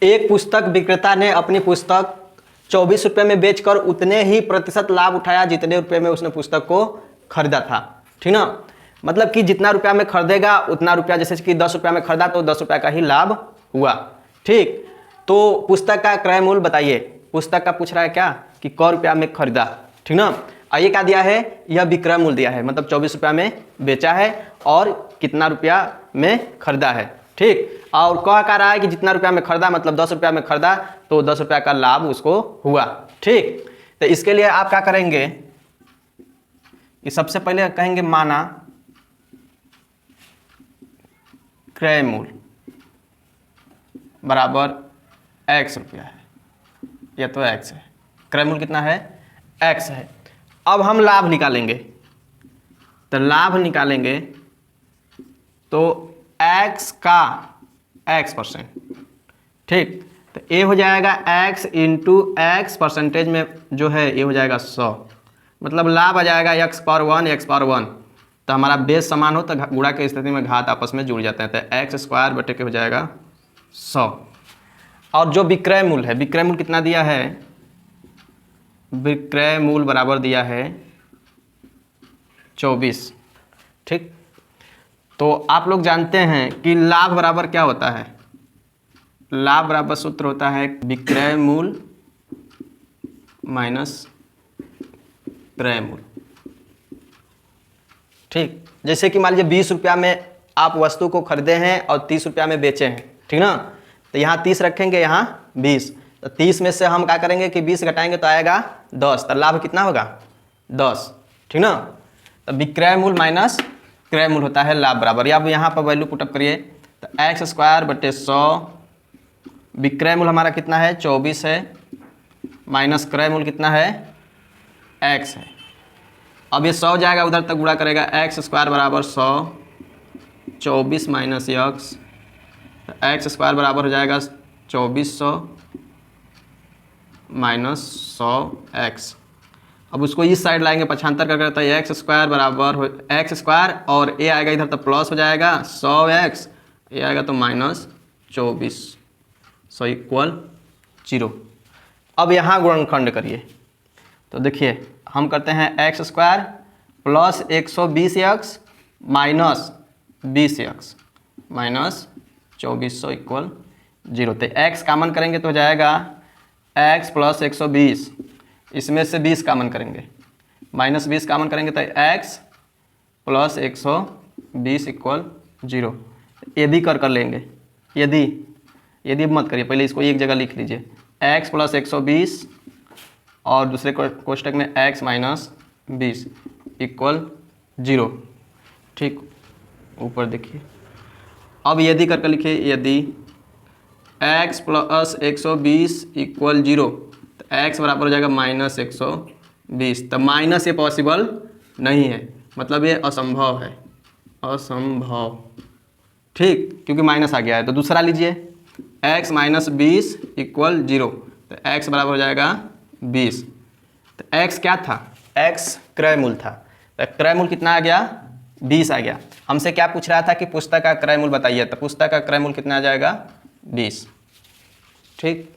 एक पुस्तक विक्रेता ने अपनी पुस्तक 24 रुपये में बेचकर उतने ही प्रतिशत लाभ उठाया जितने रुपये में उसने पुस्तक को खरीदा था। ठीक ना, मतलब कि जितना रुपया में खरीदेगा उतना रुपया, जैसे कि 10 रुपया में खरीदा तो 10 रुपया का ही लाभ हुआ। ठीक, तो पुस्तक का क्रय मूल्य बताइए। पुस्तक का पूछ रहा है क्या कि क रुपया में खरीदा। ठीक ना, और ये क्या दिया है, यह विक्रय मूल्य दिया है, मतलब 24 रुपया में बेचा है और कितना रुपया में खरीदा है। ठीक, और कह क्या रहा है कि जितना रुपया में खरीदा, मतलब 10 रुपया में खरीदा तो 10 रुपया का लाभ उसको हुआ। ठीक, तो इसके लिए आप क्या करेंगे कि सबसे पहले कहेंगे माना क्रय मूल्य बराबर x रुपया है, यह तो x है, क्रय मूल्य कितना है, x है। अब हम लाभ निकालेंगे, तो लाभ निकालेंगे तो x का x%। ठीक, तो ये हो जाएगा x इंटू एक्स परसेंटेज में जो है ये हो जाएगा 100, मतलब लाभ आ जाएगा x पावर 1। तो हमारा बेस समान हो तो गुणा की स्थिति में घात आपस में जुड़ जाते हैं, तो एक्स स्क्वायर बटे के हो जाएगा 100। और जो विक्रय मूल्य है, विक्रय मूल्य कितना दिया है, विक्रय मूल्य बराबर दिया है 24। ठीक, तो आप लोग जानते हैं कि लाभ बराबर क्या होता है, लाभ बराबर सूत्र होता है विक्रय मूल्य माइनस क्रय मूल्य। ठीक, जैसे कि मान लीजिए 20 रुपया में आप वस्तु को खरीदे हैं और 30 रुपया में बेचे हैं। ठीक ना, तो यहाँ 30 रखेंगे, यहाँ 20, तो 30 में से हम क्या करेंगे कि 20 घटाएंगे तो आएगा 10, तो लाभ कितना होगा 10। ठीक ना, तो विक्रय मूल्य माइनस क्रय मूल्य होता है लाभ बराबर, या अब यहाँ पर वैल्यू पुटअप करिए तो एक्स स्क्वायर बटे 100, विक्रय मूल्य हमारा कितना है 24 है, माइनस क्रय मूल्य कितना है x है। अब ये 100 जाएगा उधर तक गुणा करेगा, एक्स स्क्वायर बराबर 100, 24 माइनस x, तो एक्स स्क्वायर बराबर हो जाएगा 2400 माइनस 100x। अब उसको इस साइड लाएंगे, पक्षांतर करके, तो एक्स स्क्वायर बराबर हो एक्स स्क्वायर और ए आएगा इधर तो प्लस हो जाएगा 100x, ये आएगा तो माइनस 2400 इक्वल 0। अब यहाँ गुणनखंड करिए, तो देखिए हम करते हैं x square plus 120x minus 20x minus 2400 equal 0। तो x कामन करेंगे तो हो जाएगा x प्लस 120, इसमें से 20 कामन करेंगे, माइनस 20 कामन करेंगे तो x प्लस 120 इक्वल 0। यदि कर लेंगे, यदि मत करिए, पहले इसको एक जगह लिख लीजिए, x प्लस 120 और दूसरे कोष्टक में x माइनस 20 इक्वल 0। ठीक, ऊपर देखिए, अब यदि करके लिखिए, यदि x प्लस 120 इक्वल 0, तो x बराबर हो जाएगा माइनस 120। तो माइनस ये पॉसिबल नहीं है, मतलब ये असंभव है, असंभव। ठीक, क्योंकि माइनस आ गया है। तो दूसरा लीजिए, x माइनस 20 इक्वल 0, तो x बराबर हो जाएगा 20। तो x क्या था, x क्रय मूल्य था, तो क्रय मूल्य कितना आ गया 20 आ गया। हमसे क्या पूछ रहा था कि पुस्तक का क्रय मूल्य बताइए, तो पुस्तक का क्रय मूल्य कितना आ जाएगा 20। ठीक,